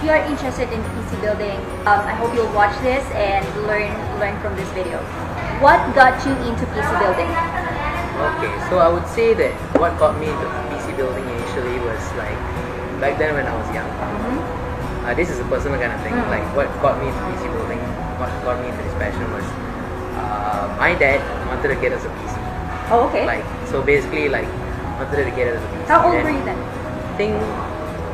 if you are interested in PC building, I hope you'll watch this and learn from this video. What got you into PC building? Okay, so I would say that what got me into PC building initially was like back then when I was young. This is a personal kind of thing. Like what got me into PC building, what got me into this passion was my dad wanted to get us a PC. Oh, okay. Like so basically like wanted to get us a PC. How old were you then? I think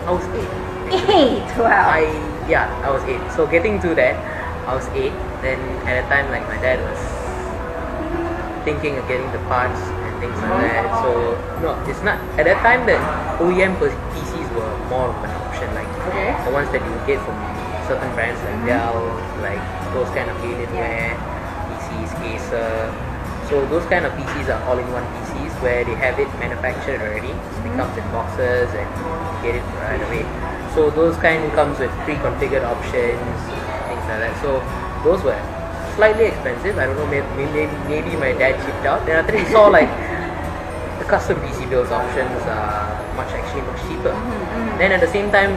I was 8. 8. Wow. I was 8. So getting to that, I was 8. Then at a time like my dad was thinking of getting the parts and things like that. So no, it's not at that time that OEM PCs were more of an option. Like the ones that you would get from certain brands like Dell, like those kind of Alienware PCs, Acer. So those kind of PCs are all-in-one PCs where they have it manufactured already. It comes in boxes and you get it right away. So those kind comes with pre-configured options, things like that. So those were slightly expensive. I don't know, maybe my dad chipped out. Then after he saw like the custom PC builds options are much cheaper. Then at the same time,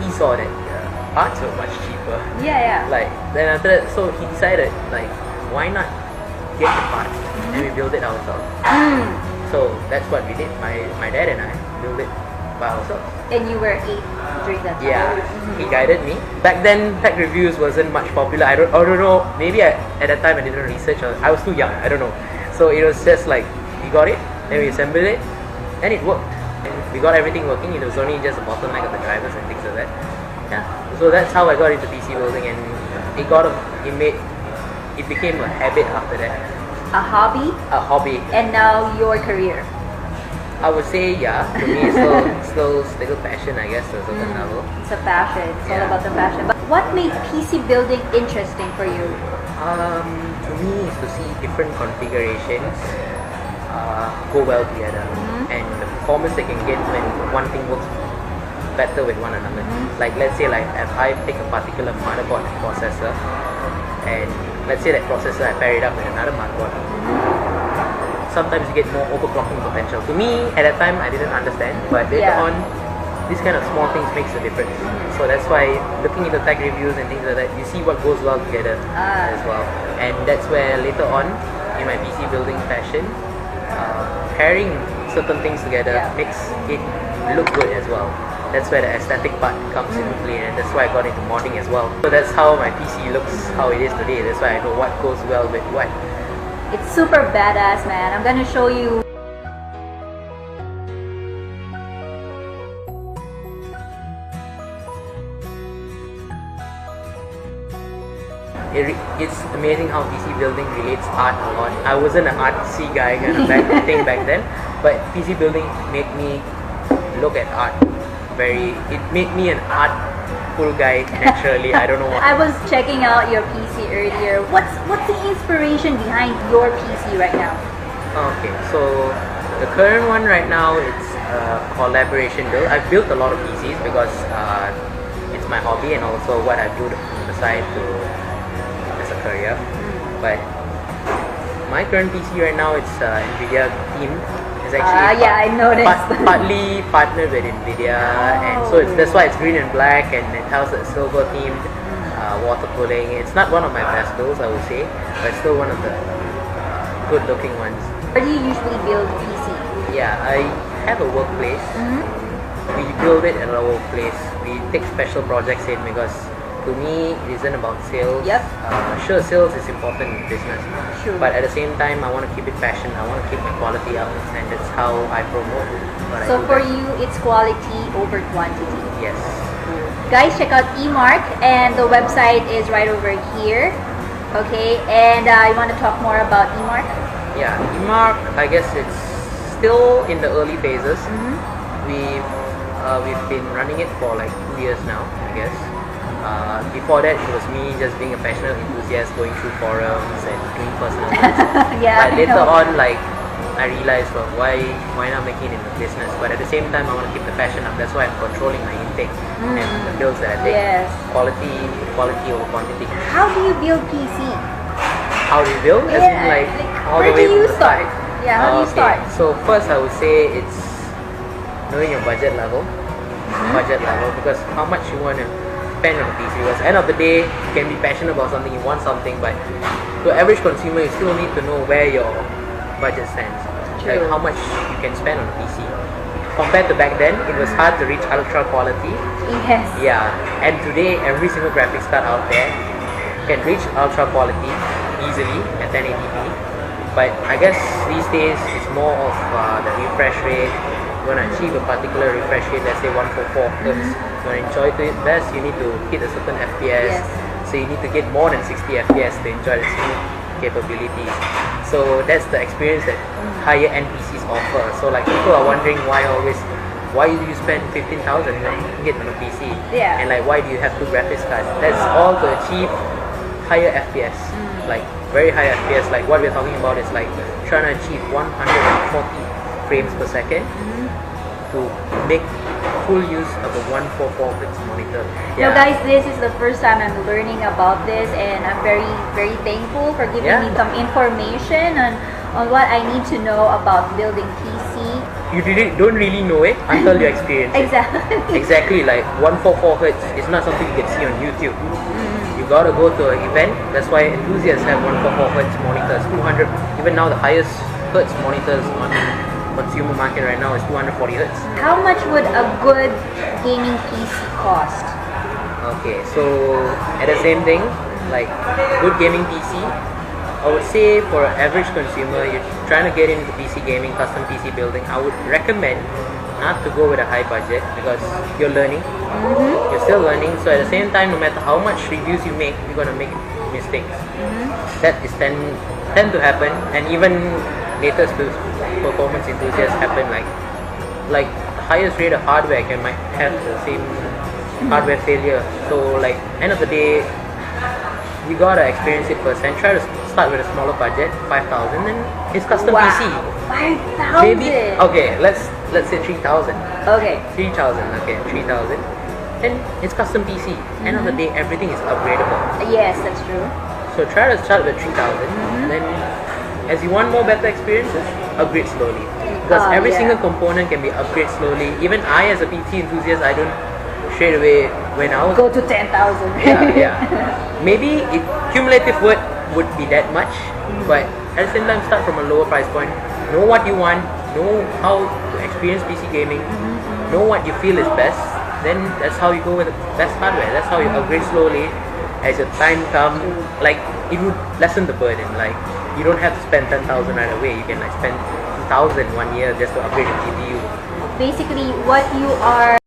he saw that parts were much cheaper. Yeah. Like then after that, so he decided like, why not get the parts and we build it ourselves. So that's what we did. My dad and I built it by ourselves. And you were 8 during that time? Yeah, he guided me. Back then, tech reviews wasn't much popular. I don't know. Maybe at that time I didn't research. I was too young. I don't know. So it was just like we got it, then we assembled it, and it worked. And we got everything working. It was only just a bottleneck of the drivers and things like that. Yeah. So that's how I got into PC building, and it became a habit after that. A hobby? A hobby. And now your career? I would say yeah. To me, it's still passion, I guess, to a certain level. It's a passion. It's all about the passion. But what made PC building interesting for you? To me, is to see different configurations go well together, and the performance they can get when one thing works better with one another. Like let's say like if I pick a particular motherboard and processor, and let's say that processor I pair it up with another motherboard. Sometimes you get more overclocking potential. To me, at that time, I didn't understand, but later on, these kind of small things makes a difference. So that's why looking into tech reviews and things like that, you see what goes well together as well. And that's where later on, in my PC building passion, pairing certain things together makes it look good as well. That's where the aesthetic part comes into play, and that's why I got into modding as well. So that's how my PC looks how it is today. That's why I know what goes well with what. It's super badass, man. I'm gonna show you. It's amazing how PC building relates art a lot. I wasn't an artsy guy kind of thing back then, but PC building made me look at art. It made me an artful guy naturally. I don't know why. I was checking out your PC earlier. What's the inspiration behind your PC right now? Okay, so the current one right now, it's a collaboration build. I've built a lot of PCs because it's my hobby and also what I do on the side as a career. But my current PC right now, it's NVIDIA themed. It's actually I noticed. Partly partnered with NVIDIA, and so that's why it's green and black, and it has a silver themed water cooling. It's not one of my best builds, I would say, but it's still one of the good looking ones. Where do you usually build PC? Yeah, I have a workplace. We build it at our workplace. We take special projects in because to me it isn't about sales. Sure, sales is important in business, but at the same time I want to keep it passion. I want to keep my quality up, and that's how I promote what So I do for best. you, it's quality over quantity. Yes. Guys, check out eMark, and the website is right over here. Okay, and you want to talk more about eMark? Yeah, eMark, I guess it's still in the early phases. We've been running it for like 2 years now, I guess. Before that, it was me just being a passionate enthusiast, going through forums and doing personal things. But later on, like I realized, well, why not making it into business? But at the same time, I want to keep the passion up. That's why I'm controlling my intake and the builds that I take. Quality over quantity. How do you build PC? How do you build? As in like all the way from the start. Yeah, how do you start? So first, I would say it's knowing your budget level. Because how much you want to spend on a PC, because end of the day you can be passionate about something, you want something, but to average consumer you still need to know where your budget stands, like True. how much you can spend on a PC. Compared to back then, it was hard to reach ultra quality. Yes. Yeah, and today every single graphics card out there can reach ultra quality easily at 1080p. But I guess these days it's more of the refresh rate. You want to achieve a particular refresh rate, let's say 144 Hz. You want to enjoy it best, you need to hit a certain FPS. Yes. So you need to get more than 60 FPS to enjoy the smooth capabilities. So that's the experience that higher end PCs offer. So like people are wondering why do you spend 15,000 to get on a PC? Yeah. And like why do you have two graphics cards? That's all to achieve higher FPS. Like very high FPS. Like what we're talking about is like trying to achieve 140 frames per second to make full use of a 144 Hz monitor. Now guys, this is the first time I'm learning about this, and I'm very, very thankful for giving Yeah. me some information on what I need to know about building PC. You don't really know it until you experience it. Exactly. Exactly, like 144 Hz is not something you can see on YouTube. You gotta go to an event. That's why enthusiasts have 144 Hz monitors. 200, even now the highest Hz monitors on consumer market right now is 240 Hz. How much would a good gaming PC cost? Okay, so at the same thing, like good gaming PC, I would say for an average consumer, you're trying to get into PC gaming, custom PC building, I would recommend not to go with a high budget because you're learning. You're still learning, so at the same time, no matter how much reviews you make, you're gonna make mistakes. That is tend to happen, and even latest performance enthusiasts happen. Like the highest rate of hardware might have the same hardware failure. So like end of the day, you gotta experience it first and try to start with a smaller budget, 5,000, and it's custom Wow. PC. 5,000. Maybe okay, let's say 3,000. Okay. 3,000, okay, 3,000. Then it's custom PC. End of the day, everything is upgradable. Yes, that's true. So try to start with 3,000. Then, as you want more better experiences, upgrade slowly. Because every yeah. single component can be upgraded slowly. Even I, as a PC enthusiast, I don't straight away when I was Go to 10,000. yeah. Maybe cumulative would be that much, but at the same time, start from a lower price point. Know what you want. Know how to experience PC gaming. Know what you feel is best. Then that's how you go with the best hardware. That's how you upgrade slowly. As your time comes, like it would lessen the burden. Like you don't have to spend 10,000 right away. You can like spend 2,000 1 year just to upgrade your GPU. Basically, what you are